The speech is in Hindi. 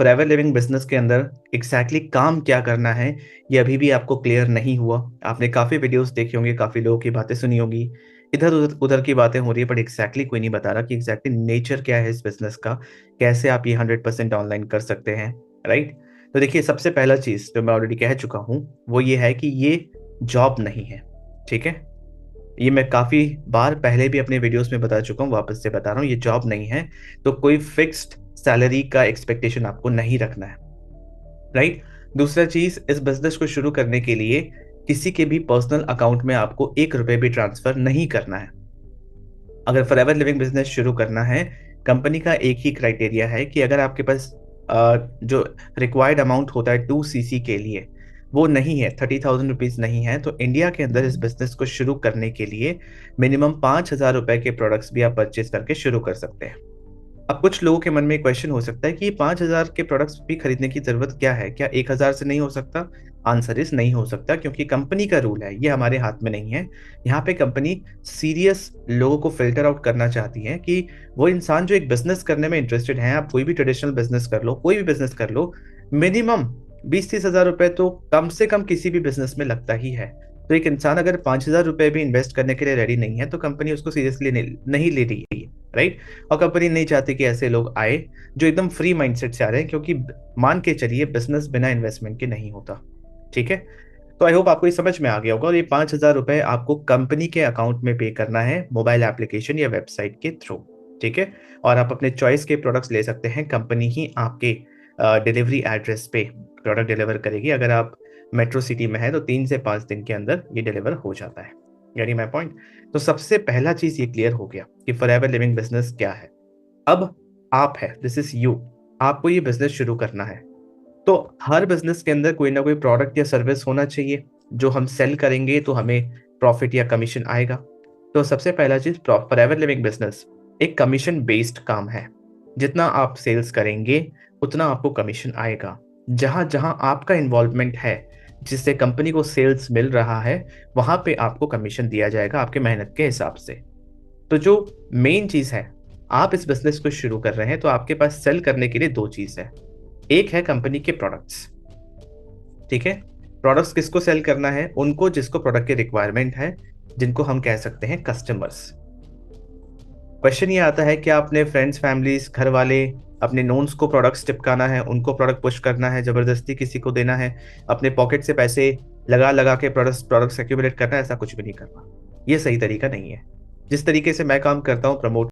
फॉरएवर लिविंग बिजनेस के अंदर एग्जैक्टली काम क्या करना है, ये अभी भी आपको क्लियर नहीं हुआ। आपने काफ़ी वीडियोस देखी होंगी, काफ़ी लोगों की बातें सुनी होंगी, इधर उधर उधर की बातें हो रही है, बट एग्जैक्टली कोई नहीं बता रहा कि एग्जैक्टली नेचर क्या है इस बिजनेस का, कैसे आप ये 100% ऑनलाइन कर सकते हैं, राइट। तो देखिए, सबसे पहला चीज़ जो मैं ऑलरेडी कह चुका हूँ वो ये है कि ये जॉब नहीं है, ठीक है। ये मैं काफ़ी बार पहले भी अपने वीडियोस में बता चुका हूँ, वापस से बता रहा हूँ, ये जॉब नहीं है। तो कोई फिक्स्ड सैलरी का एक्सपेक्टेशन आपको नहीं रखना है, राइट। दूसरा चीज़, इस बिजनेस को शुरू करने के लिए किसी के भी पर्सनल अकाउंट में आपको 1 रुपए भी ट्रांसफ़र नहीं करना है। अगर फॉरएवर लिविंग बिजनेस शुरू करना है, कंपनी का एक ही क्राइटेरिया है कि अगर आपके पास जो रिक्वायर्ड अमाउंट होता है 2 सीसी के लिए, वो नहीं है, 30,000 रुपीज़ नहीं है, तो इंडिया के अंदर इस बिज़नेस को शुरू करने के लिए मिनिमम 5,000 रुपए के प्रोडक्ट्स भी आप परचेज़ करके शुरू कर सकते हैं। अब कुछ लोगों के मन में एक क्वेश्चन हो सकता है कि 5,000 के प्रोडक्ट्स भी खरीदने की ज़रूरत क्या है? क्या 1,000 से नहीं हो सकता? आंसर इज़ नहीं हो सकता, क्योंकि कंपनी का रूल है, ये हमारे हाथ में नहीं है। यहाँ पे कंपनी सीरियस लोगों को फ़िल्टर आउट करना चाहती है कि वो इंसान जो एक बिज़नेस करने में इंटरेस्टेड हैं, आप कोई भी ट्रेडिशनल बिज़नेस कर लो, कोई भी बिज़नेस कर लो, मिनिमम 20-30 हज़ार रुपए तो कम से कम किसी भी बिज़नेस में लगता ही है। तो एक इंसान अगर 5,000 रुपए भी इन्वेस्ट करने के लिए रेडी नहीं है, तो कंपनी उसको सीरियसली नहीं नहीं ले रही है, राइट? और कंपनी नहीं चाहती कि ऐसे लोग आए जो एकदम फ्री माइंडसेट से आ रहे हैं, क्योंकि मान के चलिए, बिजनेस बिना इन्वेस्टमेंट के नहीं होता, ठीक है। तो आई होप आपको ये समझ में आ गया होगा, और ये 5,000 रुपए आपको कंपनी के अकाउंट में पे करना है, मोबाइल एप्लीकेशन या वेबसाइट के थ्रू, ठीक है। और आप अपने चॉइस के प्रोडक्ट्स ले सकते हैं, कंपनी ही आपके डिलीवरी एड्रेस पे प्रोडक्ट डिलीवर करेगी। अगर आप मेट्रो सिटी में है तो 3 से 5 दिन के अंदर ये डिलीवर हो जाता है। Getting my point? तो सबसे पहला चीज़ ये क्लियर हो गया कि फॉरएवर लिविंग बिज़नेस क्या है। अब आप है, दिस इज़ यू, आपको ये बिज़नेस शुरू करना है। तो हर बिज़नेस के अंदर कोई ना कोई प्रोडक्ट या सर्विस होना चाहिए, जो हम सेल करेंगे तो हमें प्रॉफ़िट या कमीशन आएगा। तो सबसे पहला चीज़, फॉरएवर लिविंग बिज़नेस एक कमीशन बेस्ड काम है। जितना आप सेल्स करेंगे, उतना आपको कमीशन आएगा। जहाँ-जहाँ आपका इन्वॉल्वमेंट है, जिससे कंपनी को सेल्स मिल रहा है, वहाँ पे आपको कमीशन दिया जाएगा आपके मेहनत के हिसाब से। तो जो मेन चीज़ है, आप इस बिज़नेस को शुरू कर रहे हैं, तो आपके पास सेल करने के लिए 2 चीज़ है। एक है कंपनी के प्रोडक्ट्स, ठीक है? प्रोडक्ट्स किसको सेल करना है? उनको जिसको प्रोडक्ट की रिक्वायरमेंट है, जिनको हम कह सकते हैं कस्टमर्स। क्वेश्चन ये आता है, क्या अपने फ्रेंड्स, फैमिलीज़, घर वाले, अपने नोन्स को प्रोडक्ट्स चिपकाना है, उनको प्रोडक्ट पुश करना है, ज़बरदस्ती किसी को देना है, अपने पॉकेट से पैसे लगा-लगा के प्रोडक्ट्स प्रोडक्ट्स एक्यूमुलेट करना है, ऐसा कुछ भी नहीं करना। ये सही तरीका नहीं है। जिस तरीके से मैं काम करता हूँ, प्रमोट